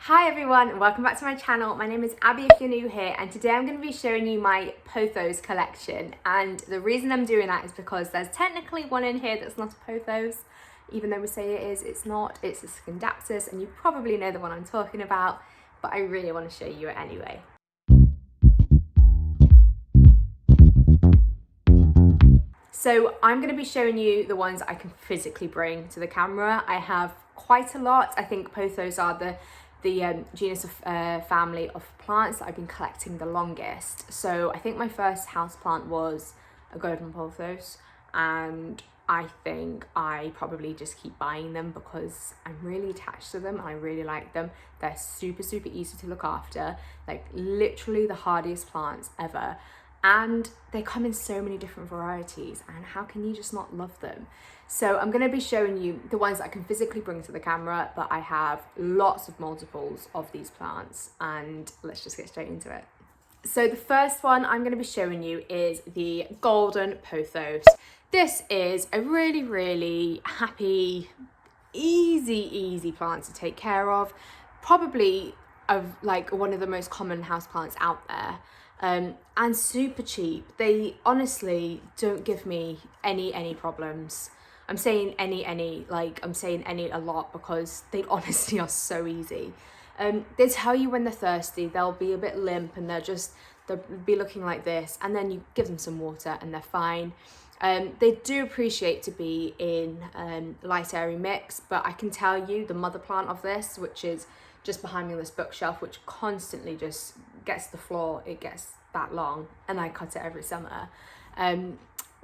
Hi everyone, welcome back to my channel. My name is Abby if you're new here, and today I'm going to be showing you my pothos collection. And the reason I'm doing that is because there's technically one in here that's not a pothos, even though we say it is, it's not. It's a Scindapsus, and you probably know the one I'm talking about, but I really want to show you it anyway. So I'm going to be showing you the ones I can physically bring to the camera. I have quite a lot. I think pothos are the genus of family of plants that I've been collecting the longest. So I think my first houseplant was a golden pothos, and I think I probably just keep buying them because I'm really attached to them and I really like them. They're super easy to look after, like literally the hardiest plants ever. And they come in so many different varieties, and how can you just not love them? So I'm going to be showing you the ones that I can physically bring to the camera, but I have lots of multiples of these plants, and let's just get straight into it. So the first one I'm going to be showing you is the golden pothos. This is a really happy, easy plant to take care of, probably like one of the most common houseplants out there. And super cheap. They honestly don't give me any problems. I'm saying any, like I'm saying any a lot because they honestly are so easy. They tell you when they're thirsty, they'll be a bit limp and they'll be looking like this, and then you give them some water and they're fine. They do appreciate to be in light airy mix, but I can tell you the mother plant of this, which is just behind me on this bookshelf, which constantly just gets the floor, it gets that long, and I cut it every summer.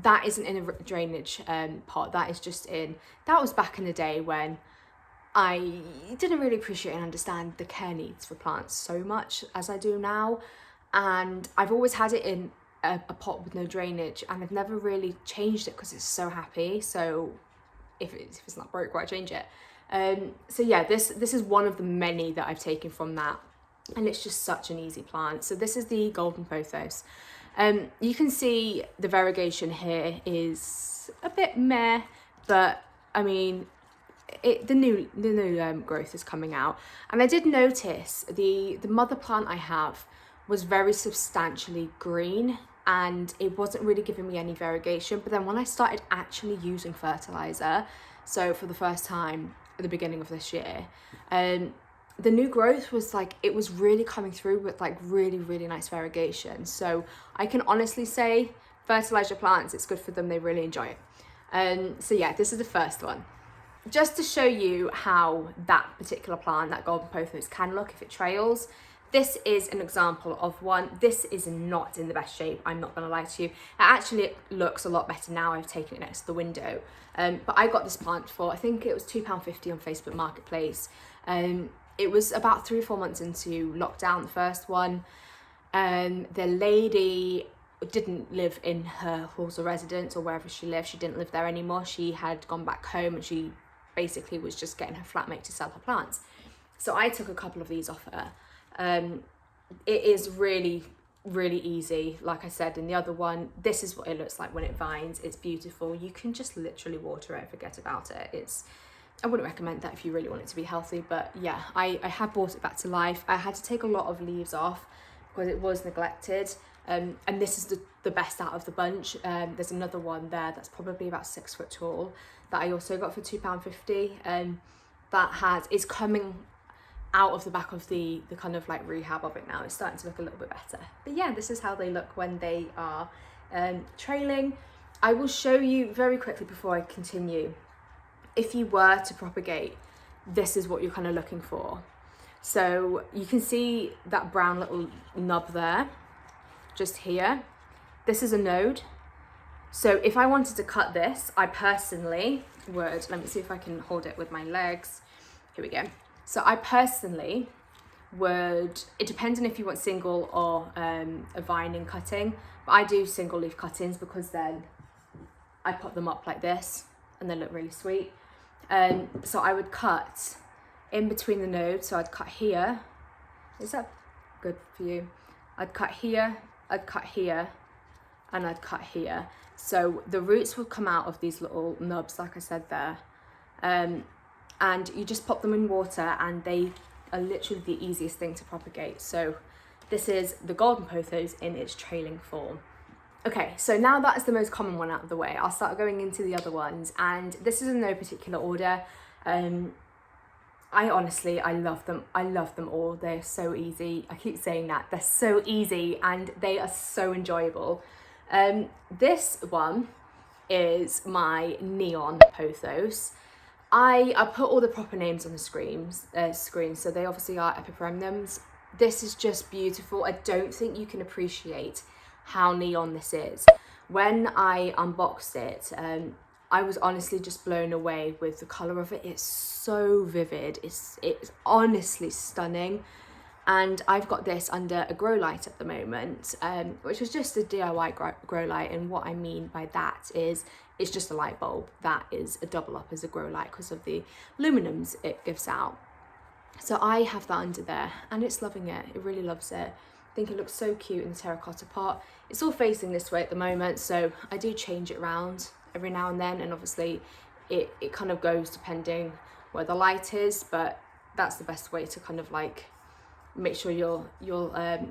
That isn't in a drainage pot, that is just in, that was back in the day when I didn't really appreciate and understand the care needs for plants so much as I do now. And I've always had it in a pot with no drainage, and I've never really changed it because it's so happy. So if it's not broke, why change it? So yeah, this is one of the many that I've taken from that, and it's just such an easy plant. So this is the golden pothos. You can see the variegation here is a bit meh, but I mean, the new growth is coming out. And I did notice the mother plant I have was very substantially green, and it wasn't really giving me any variegation. But then when I started actually using fertilizer, so for the first time at the beginning of this year, the new growth was like, it was really coming through with like really nice variegation. So I can honestly say fertilize your plants, it's good for them, they really enjoy it. So yeah, this is the first one. Just to show you how that particular plant, that golden pothos, can look if it trails. This is an example of one. This is not in the best shape, I'm not gonna lie to you. It actually looks a lot better now I've taken it next to the window. But I got this plant for, I think it was £2.50 on Facebook Marketplace. It was about 3 or 4 months into lockdown, the first one. The lady didn't live in her halls of residence or wherever she lived. She didn't live there anymore. She had gone back home, and she basically was just getting her flatmate to sell her plants. So I took a couple of these off her. It is really easy. Like I said in the other one, this is what it looks like when it vines. It's beautiful. You can just literally water it and forget about it. I wouldn't recommend that if you really want it to be healthy, but yeah, I have brought it back to life. I had to take a lot of leaves off because it was neglected, and this is the best out of the bunch. There's another one there that's probably about 6 foot tall that I also got for £2.50, that is coming out of the back of the kind of like rehab of it now. It's starting to look a little bit better. But yeah, this is how they look when they are trailing. I will show you very quickly before I continue. If you were to propagate, this is what you're kind of looking for. So you can see that brown little nub there, just here. This is a node. So if I wanted to cut this, I personally would, let me see if I can hold it with my legs. Here we go. So I personally would, it depends on if you want single or a vining cutting, but I do single leaf cuttings because then I pop them up like this and they look really sweet. So I would cut in between the nodes. So I'd cut here. Is that good for you? I'd cut here, I'd cut here, and I'd cut here. So the roots will come out of these little nubs, like I said there. And you just pop them in water, and they are literally the easiest thing to propagate. So this is the golden pothos in its trailing form. Okay, so now that's the most common one out of the way, I'll start going into the other ones, and this is in no particular order. I love them. I love them all. They're so easy. I keep saying that. They're so easy and they are so enjoyable. This one is my neon pothos. I put all the proper names on the screen, so they obviously are epipremnums. This is just beautiful. I don't think you can appreciate how neon this is. When I unboxed it, I was honestly just blown away with the colour of it. It's so vivid. It's honestly stunning. And I've got this under a grow light at the moment, which was just a DIY grow light. And what I mean by that is it's just a light bulb that is a double up as a grow light because of the luminums it gives out. So I have that under there and it's loving it. It really loves it. I think it looks so cute in the terracotta pot. It's all facing this way at the moment, so I do change it around every now and then, and obviously it kind of goes depending where the light is, but that's the best way to kind of like make sure your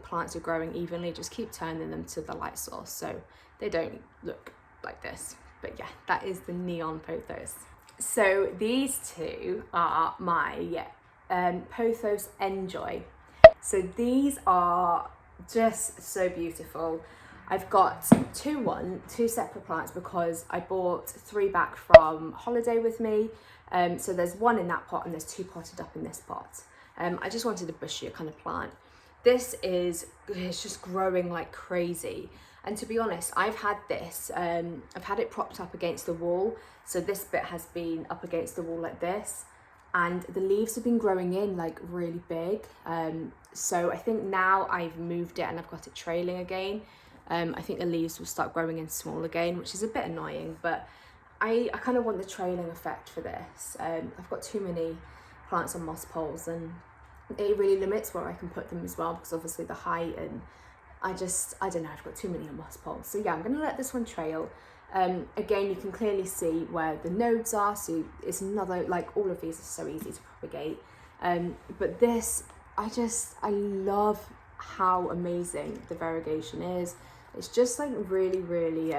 plants are growing evenly. Just keep turning them to the light source so they don't look like this. But yeah, that is the neon pothos. So these two are my Pothos Enjoy. So these are just so beautiful. I've got two separate plants because I bought 3 back from holiday with me. So there's 1 in that pot and there's 2 potted up in this pot. I just wanted a bushier kind of plant. It's just growing like crazy. And to be honest, I've had this, I've had it propped up against the wall. So this bit has been up against the wall like this. And the leaves have been growing in like really big. So I think now I've moved it and I've got it trailing again. I think the leaves will start growing in small again, which is a bit annoying, but I kind of want the trailing effect for this. I've got too many plants on moss poles and it really limits where I can put them as well, because obviously the height, and I don't know, I've got too many on moss poles. So yeah, I'm going to let this one trail. Again, you can clearly see where the nodes are, so it's another, like all of these are so easy to propagate. But this, I love how amazing the variegation is. It's just like really, really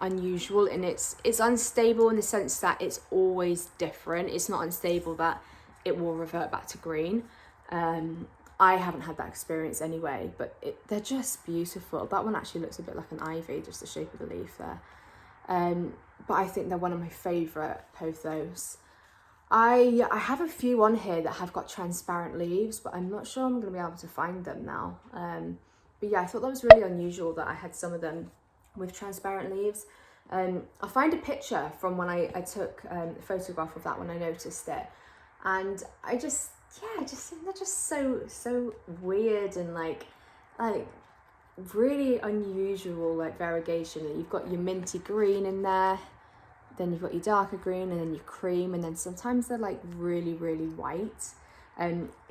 unusual, and it's unstable in the sense that it's always different. It's not unstable that it will revert back to green. I haven't had that experience anyway, but they're just beautiful. That one actually looks a bit like an ivy, just the shape of the leaf there. But I think they're one of my favourite pothos. I have a few on here that have got transparent leaves, but I'm not sure I'm going to be able to find them now. But yeah, I thought that was really unusual that I had some of them with transparent leaves. I'll find a picture from when I took a photograph of that when I noticed it. And I just think they're just so weird and like really unusual, like variegation. You've got your minty green in there, then you've got your darker green, and then your cream, and then sometimes they're like really, really white.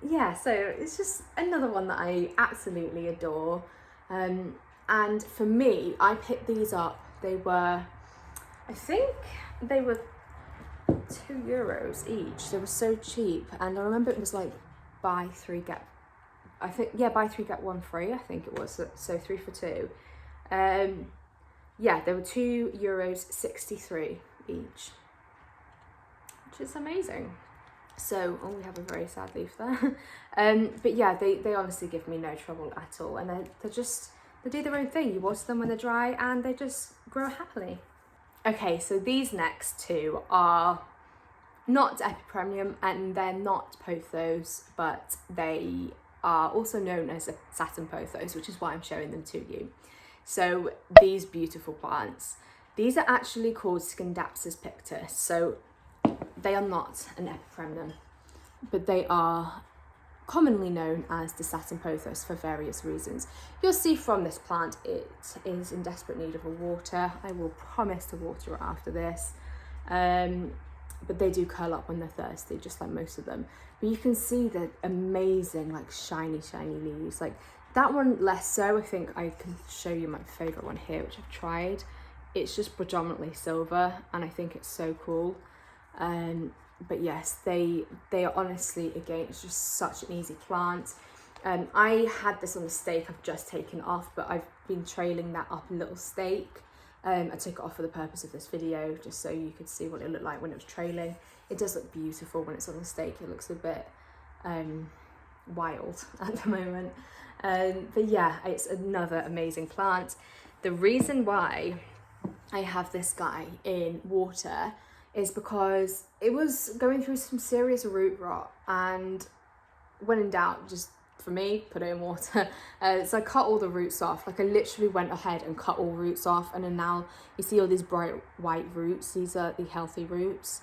Yeah, so it's just another one that I absolutely adore. And for me, I picked these up. I think they were €2 each. They were so cheap, and I remember it was like buy 3 get 1 free, I think it was, so 3 for 2. Yeah, they were €2.63 each, which is amazing. So, we have a very sad leaf there. But yeah, they honestly give me no trouble at all, and they do their own thing. You water them when they're dry and they just grow happily. Okay, so these next two are not epipremnum and they're not pothos, but they are also known as a satin pothos, which is why I'm showing them to you. So these beautiful plants, these are actually called Scindapsus pictus. So they are not an epipremnum, but they are commonly known as the satin pothos for various reasons. You'll see from this plant it is in desperate need of a water. I will promise to water it after this. But they do curl up when they're thirsty, just like most of them. But you can see the amazing, like shiny leaves. Like that one less so. I think I can show you my favourite one here, which I've tried. It's just predominantly silver, and I think it's so cool. but yes, they are honestly, again, it's just such an easy plant. I had this on a stake I've just taken off, but I've been trailing that up a little stake. I took it off for the purpose of this video, just so you could see what it looked like when it was trailing. It does look beautiful when it's on the stake. It looks a bit wild at the moment. But yeah, it's another amazing plant. The reason why I have this guy in water is because it was going through some serious root rot, and when in doubt, just for me, put it in water. So I cut all the roots off. Like I literally went ahead and cut all roots off, and then now you see all these bright white roots. These are the healthy roots.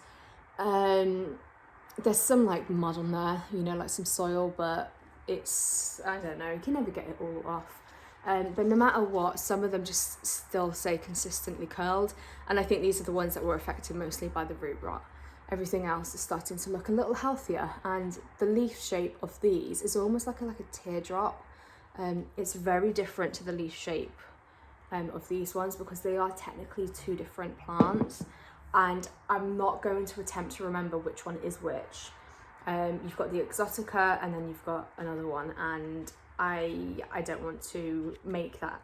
There's some like mud on there, you know, like some soil, but it's, I don't know, you can never get it all off. But no matter what, some of them just still stay consistently curled, and I think these are the ones that were affected mostly by the root rot. Everything else is starting to look a little healthier, and the leaf shape of these is almost like a teardrop. It's very different to the leaf shape of these ones, because they are technically two different plants, and I'm not going to attempt to remember which one is which. You've got the Exotica, and then you've got another one, and I don't want to make that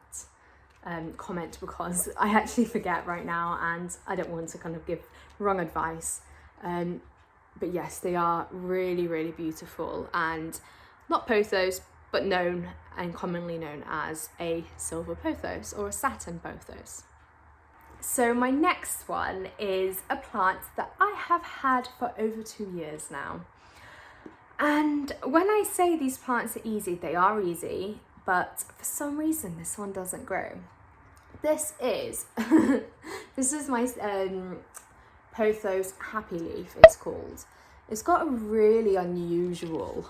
comment because I actually forget right now, and I don't want to kind of give wrong advice. But yes, they are really, really beautiful, and not pothos, but known and commonly known as a silver pothos or a satin pothos. So my next one is a plant that I have had for over 2 years now. And when I say these plants are easy, they are easy, but for some reason this one doesn't grow. This is this is my Pothos Happy Leaf, it's called. It's got a really unusual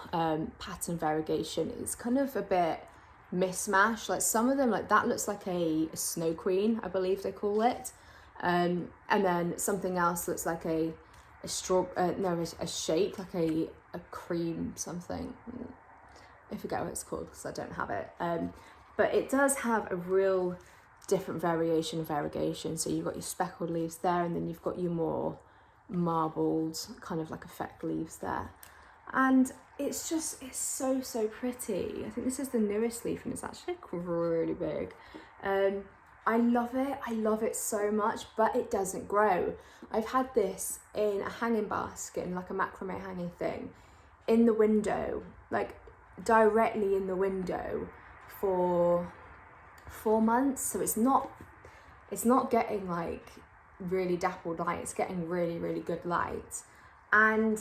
pattern variegation. It's kind of a bit mismatched. Like some of them, like that looks like a snow queen, I believe they call it. And then something else looks like a shake, like a cream something. I forget what it's called because I don't have it. But it does have a real different variation of variegation. So you've got your speckled leaves there, and then you've got your more marbled kind of like effect leaves there. And it's so pretty. I think this is the newest leaf, and it's actually really big. I love it so much, but it doesn't grow. I've had this in a hanging basket, in like a macrame hanging thing, in the window, like directly in the window for 4 months. So it's not getting like really dappled light, it's getting really, really good light. And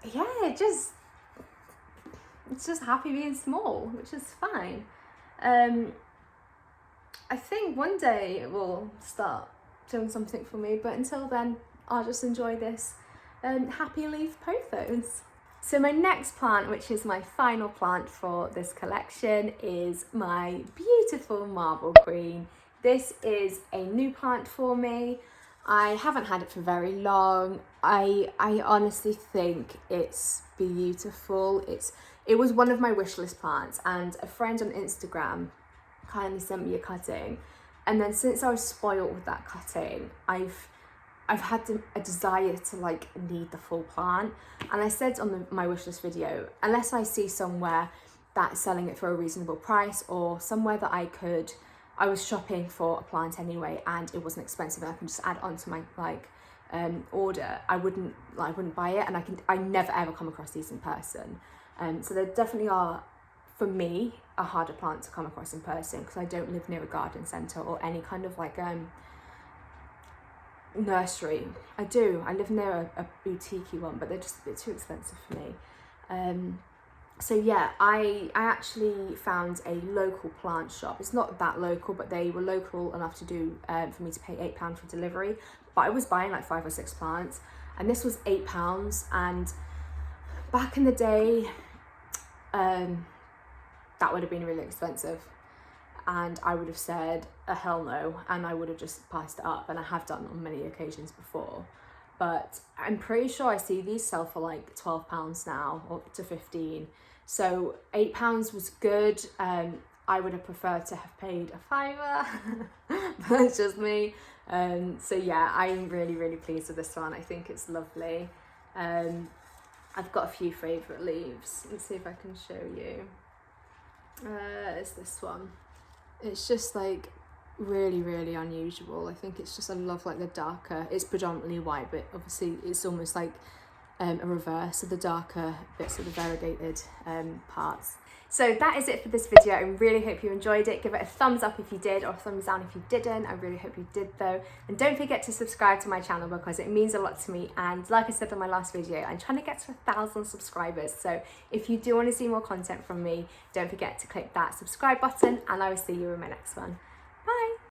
yeah, it's just happy being small, which is fine. I think one day it will start doing something for me, but until then, I'll just enjoy this Happy Leaf pothos. So my next plant, which is my final plant for this collection, is my beautiful Marble Queen. This is a new plant for me. I haven't had it for very long. I honestly think it's beautiful. It was one of my wish list plants, and a friend on Instagram kindly sent me a cutting, and then since I was spoiled with that cutting, I've had a desire to like need the full plant. And I said on my wishlist video, unless I see somewhere that's selling it for a reasonable price, or somewhere that I was shopping for a plant anyway and it wasn't expensive and I can just add on to my order, I wouldn't buy it. And I never ever come across these in person. So there definitely are, for me, a harder plant to come across in person because I don't live near a garden centre or any kind of like nursery. I live near a boutique-y one, but they're just a bit too expensive for me. So yeah, I actually found a local plant shop. It's not that local, but they were local enough to do for me to pay £8 for delivery. But I was buying like 5 or 6 plants, and this was £8. And back in the day, that would have been really expensive, and I would have said a hell no, and I would have just passed it up, and I have done on many occasions before. But I'm pretty sure I see these sell for like £12 now, or to 15. So £8 was good. I would have preferred to have paid a £5, but it's just me. So yeah, I'm really pleased with this one. I think it's lovely. I've got a few favourite leaves. Let's see if I can show you. It's this one. It's just like really unusual. I think it's just, I love like the darker, it's predominantly white, but obviously it's almost like a reverse of the darker bits of the variegated parts. So that is it for this video. I really hope you enjoyed it. Give it a thumbs up if you did, or a thumbs down if you didn't. I really hope you did though. And don't forget to subscribe to my channel because it means a lot to me. And like I said in my last video, I'm trying to get to 1,000 subscribers. So if you do want to see more content from me, don't forget to click that subscribe button, and I will see you in my next one.